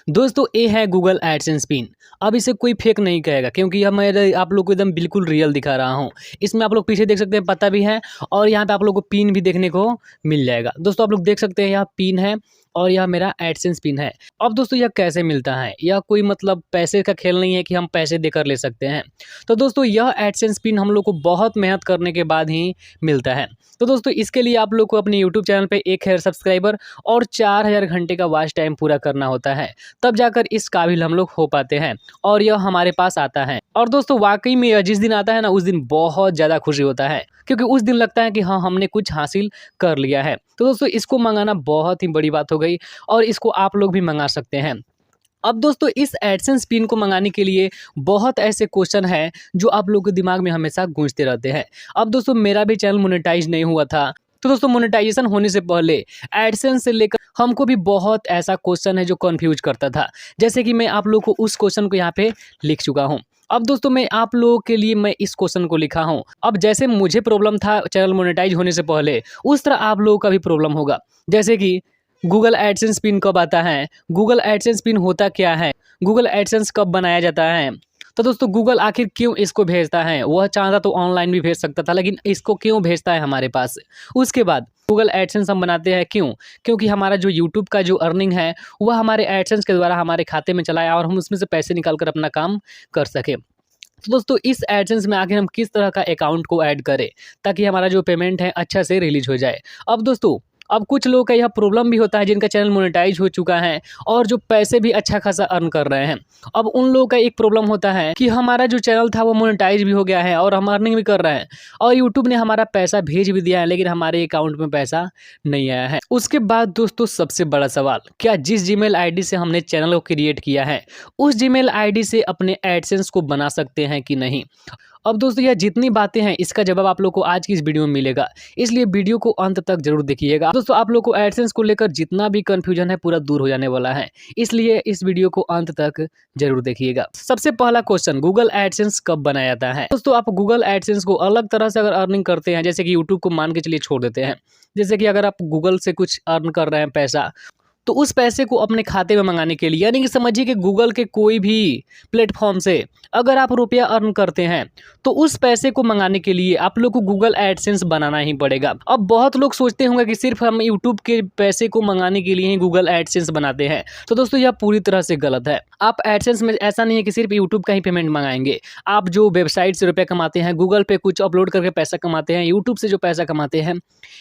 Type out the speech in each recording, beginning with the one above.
दोस्तों ये है गूगल एडसेंस पिन। अब इसे कोई फेक नहीं कहेगा क्योंकि यह मैं आप लोग को एकदम बिल्कुल रियल दिखा रहा हूँ। इसमें आप लोग पीछे देख सकते हैं पता भी है और यहाँ पे आप लोग को पिन भी देखने को मिल जाएगा। दोस्तों आप लोग देख सकते हैं यह पिन है और यह मेरा एडसेंस पिन है। अब दोस्तों यह कैसे मिलता है? यह कोई मतलब पैसे का खेल नहीं है कि हम पैसे देकर ले सकते हैं। तो दोस्तों यह एडसेंस पिन हम लोग को बहुत मेहनत करने के बाद ही मिलता है। तो दोस्तों इसके लिए आप लोग को अपने यूट्यूब चैनल पे 1000 सब्सक्राइबर और 4000 घंटे का वॉच टाइम पूरा करना होता है, तब जाकर इस काबिल हम लोग हो पाते हैं और यह हमारे पास आता है। और दोस्तों वाकई में यह जिस दिन आता है ना, उस दिन बहुत ज़्यादा खुशी होता है क्योंकि उस दिन लगता है कि हाँ हमने कुछ हासिल कर लिया है। तो दोस्तों इसको मंगाना बहुत ही बड़ी बात हो गई और इसको आप लोग भी मंगा सकते हैं। अब दोस्तों इस एडसेंस पिन को मंगाने के लिए बहुत ऐसे क्वेश्चन हैं जो आप लोगों के दिमाग में हमेशा गूंजते रहते हैं। अब दोस्तों मेरा भी चैनल मोनेटाइज नहीं हुआ था, तो दोस्तों मोनेटाइजेशन होने से पहले एडसेंस से लेकर हमको भी बहुत ऐसा क्वेश्चन है जो कंफ्यूज करता था। जैसे कि मैं आप लोग को उस क्वेश्चन को यहाँ पे लिख चुका हूँ। अब दोस्तों मैं आप लोगों के लिए मैं इस क्वेश्चन को लिखा हूँ। अब जैसे मुझे प्रॉब्लम था चैनल मोनेटाइज होने से पहले, उस तरह आप लोगों का भी प्रॉब्लम होगा। जैसे कि गूगल एडसेंस पिन कब आता है, गूगल एडसेंस पिन होता क्या है, गूगल एडसेंस कब बनाया जाता है। तो दोस्तों गूगल आखिर क्यों इसको भेजता है? वह चाहता तो ऑनलाइन भी भेज सकता था, लेकिन इसको क्यों भेजता है हमारे पास? उसके बाद गूगल एडसेंस हम बनाते हैं क्यों? क्योंकि हमारा जो यूट्यूब का जो अर्निंग है वह हमारे एडसेंस के द्वारा हमारे खाते में चला आए और हम उसमें से पैसे निकाल कर अपना काम कर सकें। तो दोस्तों इस एडसेंस में आखिर हम किस तरह का अकाउंट को ऐड करें ताकि हमारा जो पेमेंट है अच्छा से रिलीज हो जाए। अब दोस्तों अब कुछ लोगों का यह प्रॉब्लम भी होता है जिनका चैनल मोनेटाइज हो चुका है और जो पैसे भी अच्छा खासा अर्न कर रहे हैं। अब उन लोगों का एक प्रॉब्लम होता है कि हमारा जो चैनल था वो मोनेटाइज भी हो गया है और हम अर्निंग भी कर रहे हैं और यूट्यूब ने हमारा पैसा भेज भी दिया है, लेकिन हमारे अकाउंट में पैसा नहीं आया है। उसके बाद दोस्तों सबसे बड़ा सवाल, क्या जिस जीमेल आईडी से हमने चैनल को क्रिएट किया है उस जीमेल आईडी से अपने एडसेंस को बना सकते हैं कि नहीं? अब दोस्तों यह जितनी बातें हैं इसका जवाब आप लोग को आज की इस वीडियो में मिलेगा, इसलिए वीडियो को अंत तक जरूर देखिएगा। दोस्तों आप लोग को एडसेंस को लेकर जितना भी कंफ्यूजन है पूरा दूर हो जाने वाला है, इसलिए इस वीडियो को अंत तक जरूर देखिएगा। सबसे पहला क्वेश्चन, गूगल एडसेंस कब बनाया जाता है? दोस्तों आप गूगल एडसेंस को अलग तरह से अगर अर्निंग करते हैं, जैसे कि यूट्यूब को मान के चलिए छोड़ देते हैं, जैसे कि अगर आप गूगल से कुछ अर्न कर रहे हैं पैसा, तो उस पैसे को अपने खाते में मंगाने के लिए, यानी कि समझिए कि गूगल के कोई भी प्लेटफॉर्म से अगर आप रुपया अर्न करते हैं तो उस पैसे को मंगाने के लिए आप लोग को गूगल एडसेंस बनाना ही पड़ेगा। अब बहुत लोग सोचते होंगे कि सिर्फ हम यूट्यूब के पैसे को मंगाने के लिए ही गूगल एडसेंस बनाते हैं, तो दोस्तों यह पूरी तरह से गलत है। आप एडसेंस में ऐसा नहीं है कि सिर्फ यूट्यूब का ही पेमेंट मंगाएंगे। आप जो वेबसाइट से रुपया कमाते हैं, गूगल पे कुछ अपलोड करके पैसा कमाते हैं, यूट्यूब से जो पैसा कमाते हैं,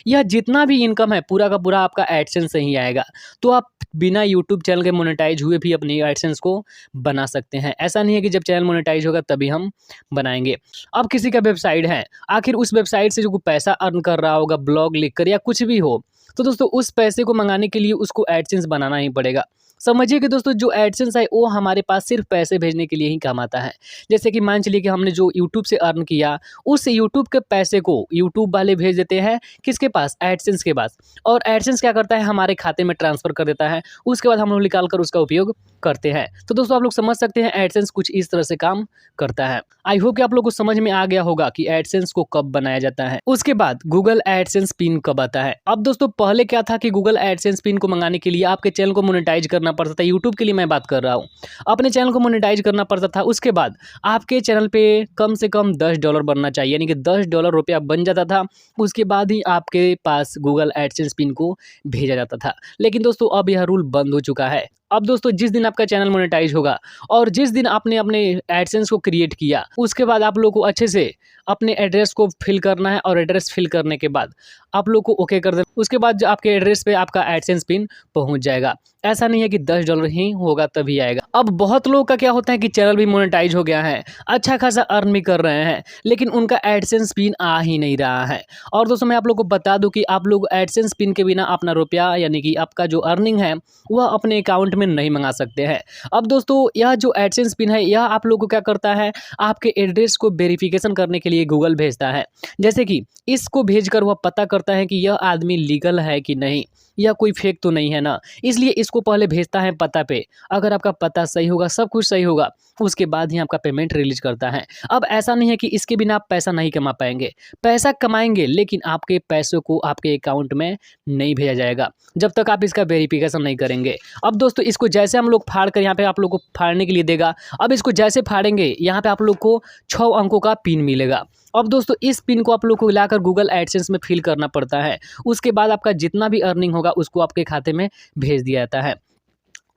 यह जितना भी इनकम है पूरा का पूरा आपका एडसेंस से ही आएगा। तो आप बिना यूट्यूब चैनल के मोनेटाइज हुए भी अपनी एडसेंस को बना सकते हैं। ऐसा नहीं है कि जब चैनल मोनेटाइज होगा तभी हम बनाएंगे। अब किसी का वेबसाइट है, आखिर उस वेबसाइट से जो कोई पैसा अर्न कर रहा होगा ब्लॉग लिखकर या कुछ भी हो, तो दोस्तों उस पैसे को मंगाने के लिए उसको एडसेंस बनाना ही पड़ेगा। समझिए कि दोस्तों जो एडसेंस है वो हमारे पास सिर्फ पैसे भेजने के लिए ही काम आता है। जैसे कि मान चलिए कि हमने जो यूट्यूब से अर्न किया, उस यूट्यूब के पैसे को यूट्यूब वाले भेज देते हैं किसके पास? एडसेंस के पास। और एडसेंस क्या करता है? हमारे खाते में ट्रांसफ़र कर देता है, उसके बाद हम लोग निकाल कर उसका उपयोग करते हैं। तो दोस्तों आप लोग समझ सकते हैं एडसेंस कुछ इस तरह से काम करता है। आई होप कि आप लोग को समझ में आ गया होगा कि एडसेंस को कब बनाया जाता है। उसके बाद गूगल एडसेंस पिन कब आता है? अब दोस्तों पहले क्या था कि गूगल एडसेंस पिन को मंगाने के लिए आपके चैनल को मोनेटाइज करना पड़ता था। यूट्यूब के लिए मैं बात कर रहा हूँ, अपने चैनल को मोनेटाइज करना पड़ता था। उसके बाद आपके चैनल पे कम से कम $10 बनना चाहिए, यानी कि $10 रुपया बन जाता था। उसके बाद ही आपके पास गूगल एडसेंस पिन को भेजा जाता था। लेकिन दोस्तों अब यह रूल बंद हो चुका है। अब दोस्तों जिस दिन आपका चैनल मोनेटाइज होगा और जिस दिन आपने अपने एडसेंस को क्रिएट किया, उसके बाद आप लोग को अच्छे से अपने एड्रेस को फिल करना है और एड्रेस फिल करने के बाद आप लोग को ओके कर देना। उसके बाद जो आपके एड्रेस पे आपका एडसेंस पिन पहुंच जाएगा। ऐसा नहीं है कि $10 ही होगा तभी आएगा। अब बहुत लोगों का क्या होता है कि चैनल भी मोनेटाइज हो गया है, अच्छा खासा अर्न भी कर रहे हैं, लेकिन उनका एडसेंस पिन आ ही नहीं रहा है। और दोस्तों मैं आप लोग को बता दूं कि आप लोग एडसेंस पिन के बिना अपना रुपया, यानी कि आपका जो अर्निंग है वह अपने अकाउंट में नहीं मंगा सकते हैं। अब दोस्तों यह जो एडसेंस पिन है यह आप लोग को क्या करता है? आपके एड्रेस को वेरिफिकेशन करने के लिए गूगल भेजता है। जैसे कि इसको भेजकर वह पता करता है कि यह आदमी लीगल है कि नहीं। या कोई फेक तो नहीं है ना। इसलिए इसको पहले भेजता है पता पे। अगर आपका पता सही होगा, सब कुछ सही होगा, उसके बाद ही आपका पेमेंट रिलीज करता है। अब ऐसा नहीं है कि इसके बिना आप पैसा नहीं कमा पाएंगे, पैसा कमाएंगे लेकिन आपके पैसों को आपके अकाउंट में नहीं भेजा जाएगा जब तक आप इसका वेरिफिकेशन नहीं करेंगे। अब दोस्तों इसको जैसे हम लोग फाड़ कर यहाँ पे आप लोग को फाड़ने के लिए देगा। अब इसको जैसे फाड़ेंगे यहाँ पे आप लोग को 6 अंकों का पिन मिलेगा। अब दोस्तों इस पिन को आप लोग को लाकर गूगल एडसेंस में फिल करना पड़ता है। उसके बाद आपका जितना भी अर्निंग होगा उसको आपके खाते में भेज दिया जाता है।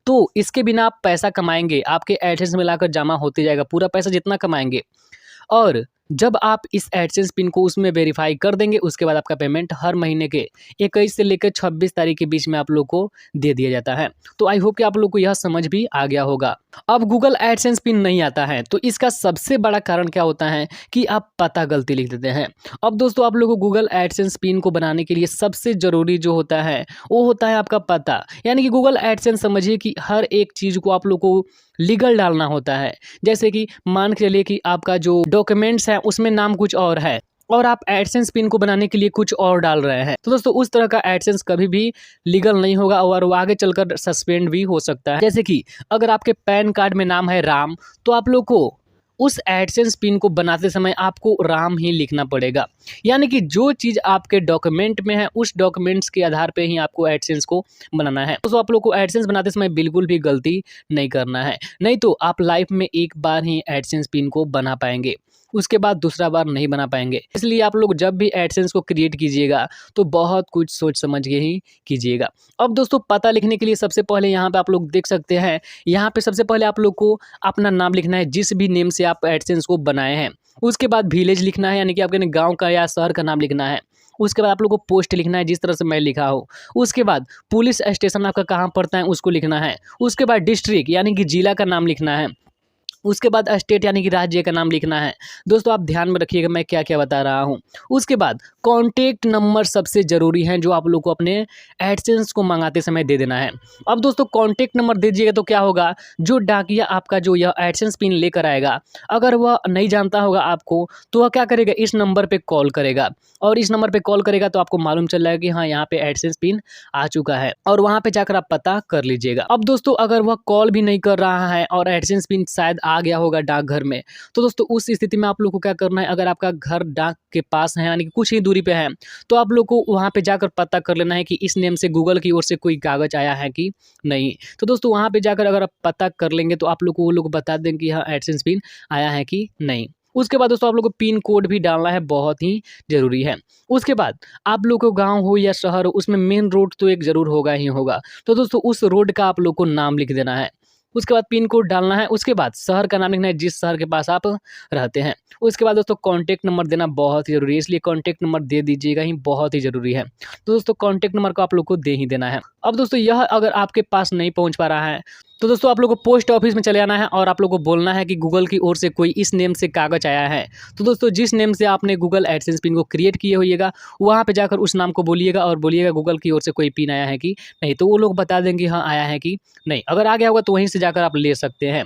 तो इसके बिना आप पैसा कमाएंगे, आपके एडसेंस में लाकर जमा होते जाएगा पूरा पैसा जितना कमाएंगे। और जब आप इस एडसेंस पिन को उसमें वेरीफाई कर देंगे, उसके बाद आपका पेमेंट हर महीने के 21 से लेकर 26 तारीख के बीच में आप लोग को दे दिया जाता है। तो आई होप कि आप लोग को यह समझ भी आ गया होगा। अब गूगल एडसेंस पिन नहीं आता है तो इसका सबसे बड़ा कारण क्या होता है कि आप पता गलती लिख देते हैं। अब दोस्तों आप लोग को गूगल एडसेंस पिन को बनाने के लिए सबसे ज़रूरी जो होता है वो होता है आपका पता। यानी कि गूगल एडसेंस समझिए कि हर एक चीज़ को आप लोग को लीगल डालना होता है। जैसे कि मान के चलिए कि आपका जो डॉक्यूमेंट्स है उसमें नाम कुछ और है और आप एडसेंस पिन को बनाने के लिए कुछ और डाल रहे हैं, तो दोस्तों उस तरह का एडसेंस कभी भी लीगल नहीं होगा और वो आगे चलकर सस्पेंड भी हो सकता है। जैसे कि अगर आपके पैन कार्ड में नाम है राम, तो आप लोग को उस एडसेंस पिन को बनाते समय आपको राम ही लिखना पड़ेगा। यानी कि जो चीज़ आपके डॉक्यूमेंट में है उस डॉक्यूमेंट्स के आधार पे ही आपको एडसेंस को बनाना है। तो आप लोग को एडसेंस बनाते समय बिल्कुल भी गलती नहीं करना है, नहीं तो आप लाइफ में एक बार ही एडसेंस पिन को बना पाएंगे, उसके बाद दूसरा बार नहीं बना पाएंगे। इसलिए आप लोग जब भी एडसेंस को क्रिएट कीजिएगा तो बहुत कुछ सोच समझ के ही कीजिएगा। अब दोस्तों पता लिखने के लिए सबसे पहले यहाँ पे आप लोग देख सकते हैं, यहाँ पे सबसे पहले आप लोग को अपना नाम लिखना है जिस भी नेम से आप एडसेंस को बनाए हैं। उसके बाद विलेज लिखना है, यानी कि आपके गाँव का या शहर का नाम लिखना है। उसके बाद आप लोग को पोस्ट लिखना है जिस तरह से मैं लिखा हूँ। उसके बाद पुलिस स्टेशन आपका कहाँ पड़ता है उसको लिखना है। उसके बाद डिस्ट्रिक्ट यानी कि जिला का नाम लिखना है। उसके बाद स्टेट यानी कि राज्य का नाम लिखना है। दोस्तों आप ध्यान में रखिएगा मैं क्या क्या बता रहा हूँ। उसके बाद कॉन्टैक्ट नंबर सबसे ज़रूरी है जो आप लोग को अपने एडसेंस को मंगाते समय दे देना है। अब दोस्तों कॉन्टैक्ट नंबर दे दीजिएगा तो क्या होगा, जो डाकिया आपका जो यह एडसेंस पिन लेकर आएगा, अगर वह नहीं जानता होगा आपको तो वह क्या करेगा, इस नंबर पर कॉल करेगा और इस नंबर पर कॉल करेगा तो आपको मालूम चल जाएगा कि हाँ यहाँ पे एडसेंस पिन आ चुका है और वहाँ पर जाकर आप पता कर लीजिएगा। अब दोस्तों अगर वह कॉल भी नहीं कर रहा है और एडसेंस पिन शायद आ गया होगा डाकघर में, तो दोस्तों उस स्थिति में आप लोग को क्या करना है, अगर आपका घर डाक के पास है यानी कि कुछ ही दूरी पे है, तो आप लोग को वहां पे जाकर पता कर लेना है कि इस नेम से गूगल की ओर से कोई कागज आया है कि नहीं। तो दोस्तों वहां पे जाकर अगर आप पता कर लेंगे तो आप लोग को वो लोग बता देंगे कि हाँ एडसेंस पिन आया है कि नहीं। उसके बाद दोस्तों आप लोग को पिन कोड भी डालना है, बहुत ही जरूरी है। उसके बाद आप लोग को गांव हो या शहर हो उसमें मेन रोड तो एक जरूर होगा ही होगा, तो दोस्तों उस रोड का आप लोग को नाम लिख देना है। उसके बाद पिन कोड डालना है। उसके बाद शहर का नाम लिखना है जिस शहर के पास आप रहते हैं। उसके बाद दोस्तों कॉन्टैक्ट नंबर देना बहुत ही ज़रूरी है, इसलिए कॉन्टैक्ट नंबर दे दीजिएगा ही, बहुत ही ज़रूरी है। तो दोस्तों कॉन्टैक्ट नंबर को आप लोग को दे ही देना है। अब दोस्तों यह अगर आपके पास नहीं पहुंच पा रहा है तो दोस्तों आप लोग को पोस्ट ऑफिस में चले जाना है और आप लोग को बोलना है कि गूगल की ओर से कोई इस नेम से कागज आया है। तो दोस्तों जिस नेम से आपने गूगल एडसेंस पिन को क्रिएट किए होइएगा वहाँ पे जाकर उस नाम को बोलिएगा और बोलिएगा गूगल की ओर से कोई पिन आया है कि नहीं, तो वो लोग बता देंगे हाँ आया है कि नहीं। अगर आ गया होगा तो वहीं से जाकर आप ले सकते हैं।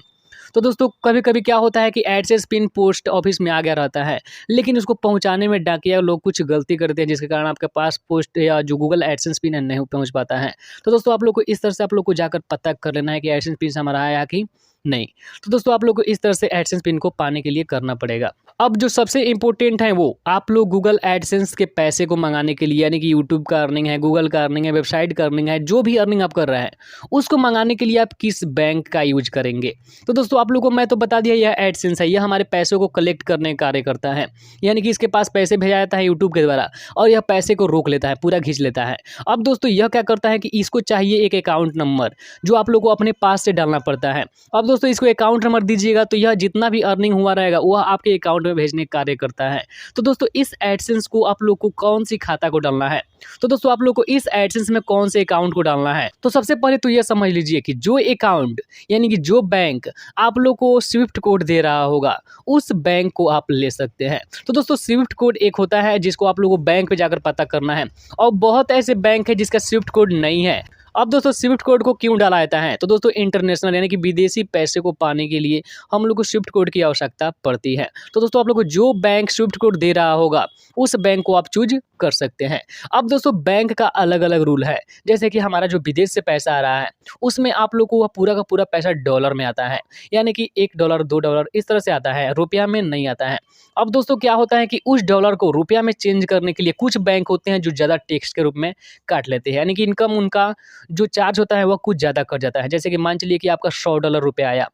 तो दोस्तों कभी कभी क्या होता है कि एडसेंस पिन पोस्ट ऑफिस में आ गया रहता है, लेकिन उसको पहुंचाने में डाकिया लोग कुछ गलती करते हैं जिसके कारण आपके पास पोस्ट या जो गूगल एडसेंस पिन है नहीं पहुंच पाता है। तो दोस्तों आप लोग को इस तरह से आप लोग को जाकर पता कर लेना है कि एडसेंस पिन हमारा आया कि नहीं। तो दोस्तों आप लोग को इस तरह से एडसेंस पिन को पाने के लिए करना पड़ेगा। अब जो सबसे इम्पोर्टेंट है वो आप लोग गूगल एडसेंस के पैसे को मंगाने के लिए, यानी कि यूट्यूब का अर्निंग है, गूगल का अर्निंग है, वेबसाइट का अर्निंग है, जो भी अर्निंग आप कर रहे हैं उसको मंगाने के लिए आप किस बैंक का यूज करेंगे। तो दोस्तों आप लोग को मैं तो बता दिया, यह एडसेंस है, यह हमारे पैसों को कलेक्ट करने का कार्य करता है। यानी कि इसके पास पैसे भेजा जाता है यूट्यूब के द्वारा और यह पैसे को रोक लेता है, पूरा खींच लेता है। अब दोस्तों यह क्या करता है कि इसको चाहिए एक अकाउंट नंबर जो आप लोग को अपने पास से डालना पड़ता है। अब दोस्तों इसको अकाउंट नंबर दीजिएगा तो यह जितना भी अर्निंग हुआ रहेगा वह आपके अकाउंट में भेजने का कार्य करता है। तो दोस्तों इस एडसेंस को आप लोग को कौन सी खाता को डालना है, तो दोस्तों आप लोग को इस एडसेंस में कौन से अकाउंट को डालना है। तो सबसे पहले तो यह समझ लीजिए कि जो अकाउंट यानी कि जो बैंक आप लोग को स्विफ्ट कोड दे रहा होगा उस बैंक को आप ले सकते हैं। तो दोस्तों स्विफ्ट कोड एक होता है जिसको आप लोगों को बैंक पे जाकर पता करना है और बहुत ऐसे बैंक है जिसका स्विफ्ट कोड नहीं है। अब दोस्तों स्विफ्ट कोड को क्यों डाला जाता है, तो दोस्तों इंटरनेशनल यानी कि विदेशी पैसे को पाने के लिए हम लोग को स्विफ्ट कोड की आवश्यकता पड़ती है। तो दोस्तों आप लोग को जो बैंक स्विफ्ट कोड दे रहा होगा उस बैंक को आप चूज कर सकते हैं। अब दोस्तों बैंक का अलग-अलग रूल है। जैसे कि हमारा जो विदेश से पैसा आ रहा है, उसमें आप लोग को वह पूरा का पूरा पैसा डॉलर में आता है। यानी कि $1 $2 इस तरह से आता है, रुपया में नहीं आता है। अब दोस्तों क्या होता है कि उस डॉलर को रुपया में चेंज करने के लिए कुछ बैंक होते हैं जो ज़्यादा टैक्स के रूप में काट लेते हैं। यानी कि इनकम उनका जो चार्ज होता है वह कुछ ज़्यादा कट जाता है। जैसे कि मान चलिए कि आपका $100 रुपया आया।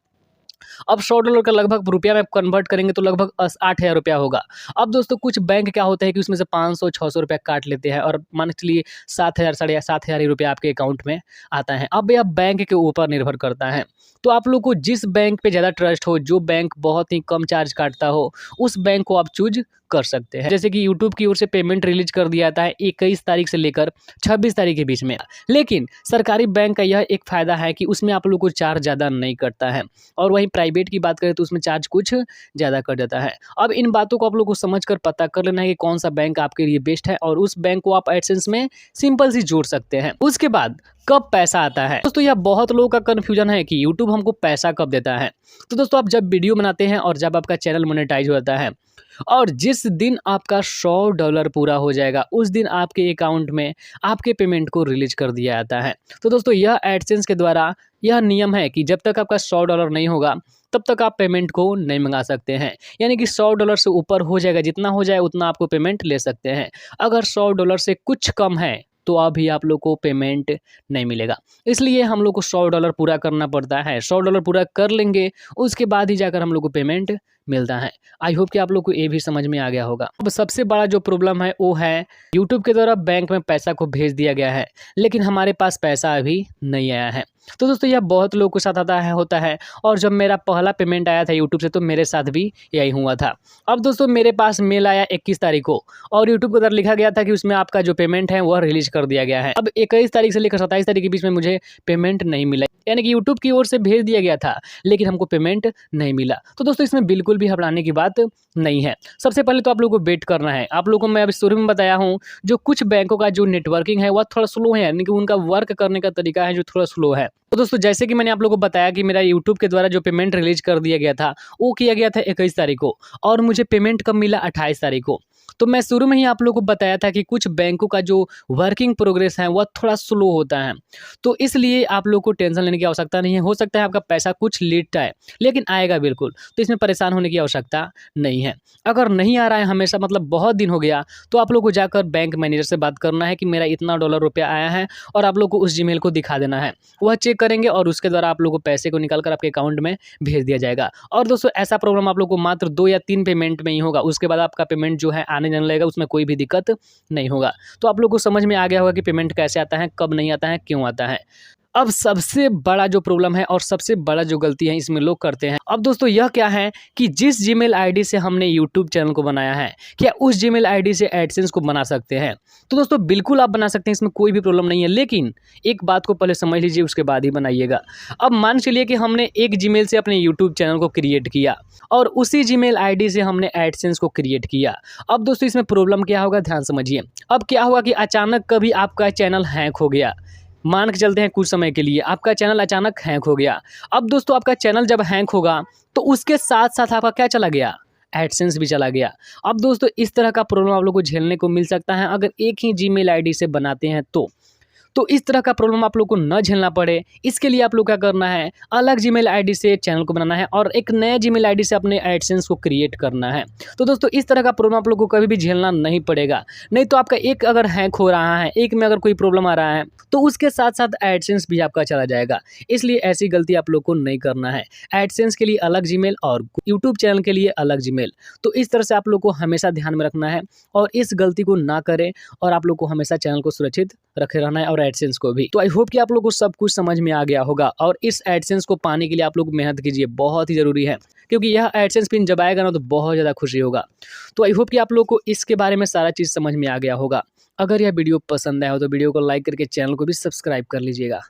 अब $100 का लगभग रुपया में कन्वर्ट करेंगे तो लगभग 8,000 रुपया होगा। अब दोस्तों कुछ बैंक क्या होता है कि उसमें से 500-600 रुपया काट लेते हैं और मान के चलिए 7,000 साढ़े 7,000 ही रुपया आपके अकाउंट में आता है। अब यह बैंक के ऊपर निर्भर करता है। तो आप लोग को जिस बैंक पे ज़्यादा ट्रस्ट हो, जो बैंक बहुत ही कम चार्ज काटता हो, उस बैंक को आप चूज़ कर सकते हैं। जैसे कि यूट्यूब की ओर से पेमेंट रिलीज़ कर दिया जाता है 21 तारीख से लेकर 26 तारीख के बीच में। लेकिन सरकारी बैंक का यह एक फ़ायदा है कि उसमें आप लोग को चार्ज ज़्यादा नहीं कटता है और वहीं प्राइवेट की बात करें तो उसमें चार्ज कुछ ज़्यादा कट जाता है। अब इन बातों को आप लोग को समझ कर पता कर लेना है कि कौन सा बैंक आपके लिए बेस्ट है और उस बैंक को आप एडसेंस में सिंपल सी जोड़ सकते हैं। उसके बाद कब पैसा आता है दोस्तों, यह बहुत लोगों का कन्फ्यूजन है कि यूट्यूब हमको पैसा कब देता है। तो दोस्तों आप जब वीडियो बनाते हैं और जब आपका चैनल मोनेटाइज हो जाता है और जिस दिन आपका $100 पूरा हो जाएगा उस दिन आपके अकाउंट में आपके पेमेंट को रिलीज कर दिया जाता है। तो दोस्तों यह एडसेंस के द्वारा यह नियम है कि जब तक आपका $100 नहीं होगा तब तक आप पेमेंट को नहीं मंगा सकते हैं। यानी कि $100 से ऊपर हो जाएगा, जितना हो जाए उतना आपको पेमेंट ले सकते हैं। अगर $100 से कुछ कम है तो अभी आप लोग को पेमेंट नहीं मिलेगा। इसलिए हम लोग को $100 पूरा करना पड़ता है। $100 पूरा कर लेंगे उसके बाद ही जाकर हम लोग को पेमेंट मिलता है। आई होप कि आप लोग को ये भी समझ में आ गया होगा। अब सबसे बड़ा जो प्रॉब्लम है वो है यूट्यूब के द्वारा बैंक में पैसा को भेज दिया गया है लेकिन हमारे पास पैसा अभी नहीं आया है। तो दोस्तों यह बहुत लोगों के साथ होता है और जब मेरा पहला पेमेंट आया था यूट्यूब से तो मेरे साथ भी यही हुआ था। अब दोस्तों मेरे पास मेल आया 21 तारीख को और यूट्यूब के द्वारा लिखा गया था कि उसमें आपका जो पेमेंट है वह रिलीज कर दिया गया है। अब 21 तारीख से लेकर 27 तारीख के बीच में मुझे पेमेंट नहीं मिला। यानी कि यूट्यूब की ओर से भेज दिया गया था लेकिन हमको पेमेंट नहीं मिला। तो दोस्तों इसमें बिल्कुल भी घबराने की बात नहीं है। सबसे पहले तो आप लोगों को वेट करना है। आप लोगों को मैं अभी शुरू में बताया हूँ जो कुछ बैंकों का जो नेटवर्किंग है वह थोड़ा स्लो है, यानी कि उनका वर्क करने का तरीका है जो थोड़ा स्लो है। तो दोस्तों जैसे कि मैंने आप लोगों को बताया कि मेरा यूट्यूब के द्वारा जो पेमेंट रिलीज कर दिया गया था वो किया गया था 21 तारीख को और मुझे पेमेंट कब मिला 28 तारीख को। तो मैं शुरू में ही आप लोगों को बताया था कि कुछ बैंकों का जो वर्किंग प्रोग्रेस है वह थोड़ा स्लो होता है। तो इसलिए आप लोग को टेंशन लेने की आवश्यकता नहीं है। हो सकता है आपका पैसा कुछ लेट आए लेकिन आएगा बिल्कुल। तो इसमें परेशान होने की आवश्यकता नहीं है। अगर नहीं आ रहा है हमेशा, मतलब बहुत दिन हो गया, तो आप लोग को जाकर बैंक मैनेजर से बात करना है कि मेरा इतना $1 रुपया आया है और आप लोग को उस जीमेल को दिखा देना है। वह चेक करेंगे और उसके द्वारा आप लोग को पैसे को निकाल कर आपके अकाउंट में भेज दिया जाएगा। और दोस्तों ऐसा प्रॉब्लम आप लोग को मात्र 2 या 3 पेमेंट में ही होगा। उसके बाद आपका पेमेंट जो है आने जाने लगेगा, उसमें कोई भी दिक्कत नहीं होगा। तो आप लोग को समझ में आ गया होगा कि पेमेंट कैसे आता है, कब नहीं आता है, क्यों आता है। अब सबसे बड़ा जो प्रॉब्लम है और सबसे बड़ा जो गलती है इसमें लोग करते हैं, अब दोस्तों यह क्या है कि जिस जीमेल आईडी से हमने यूट्यूब चैनल को बनाया है, क्या उस जीमेल आईडी से एडसेंस को बना सकते हैं? तो दोस्तों बिल्कुल आप बना सकते हैं, इसमें कोई भी प्रॉब्लम नहीं है। लेकिन एक बात को पहले समझ लीजिए, उसके बाद ही बनाइएगा। अब मान चलिए कि हमने एक जीमेल से अपने यूट्यूब चैनल को क्रिएट किया और उसी जीमेल आईडी से हमने एडसेंस को क्रिएट किया। अब दोस्तों इसमें प्रॉब्लम क्या होगा, ध्यान समझिए। अब क्या हुआ कि अचानक कभी आपका चैनल हैक हो गया। मान के चलते हैं कुछ समय के लिए आपका चैनल अचानक हैक हो गया। अब दोस्तों आपका चैनल जब हैक होगा तो उसके साथ साथ आपका क्या चला गया, एडसेंस भी चला गया। अब दोस्तों इस तरह का प्रॉब्लम आप लोग को झेलने को मिल सकता है अगर एक ही जीमेल आईडी से बनाते हैं तो इस तरह का प्रॉब्लम आप लोग को न झेलना पड़े, इसके लिए आप लोग क्या करना है, अलग जीमेल आईडी से चैनल को बनाना है और एक नए जीमेल आईडी से अपने एडसेंस को क्रिएट करना है। तो दोस्तों इस तरह का प्रॉब्लम आप लोग को कभी भी झेलना नहीं पड़ेगा। नहीं तो आपका एक अगर हैक हो रहा है, एक में अगर कोई प्रॉब्लम आ रहा है तो उसके साथ साथ एडसेंस भी आपका चला जाएगा। इसलिए ऐसी गलती आप लोग को नहीं करना है। एडसेंस के लिए अलग जीमेल और यूट्यूब चैनल के लिए अलग जीमेल। तो इस तरह से आप लोग को हमेशा ध्यान में रखना है और इस गलती को ना करें और आप लोग को हमेशा चैनल को सुरक्षित रखे रहना है और एडसेंस को भी। तो आई होप कि आप लोग को सब कुछ समझ में आ गया होगा और इस एडसेंस को पाने के लिए आप लोग मेहनत कीजिए, बहुत ही ज़रूरी है, क्योंकि यह एडसेंस पिन जब आएगा ना तो बहुत ज़्यादा खुशी होगा। तो आई होप कि आप लोग को इसके बारे में सारा चीज़ समझ में आ गया होगा। अगर यह वीडियो पसंद आया हो तो वीडियो को लाइक करके चैनल को भी सब्सक्राइब कर लीजिएगा।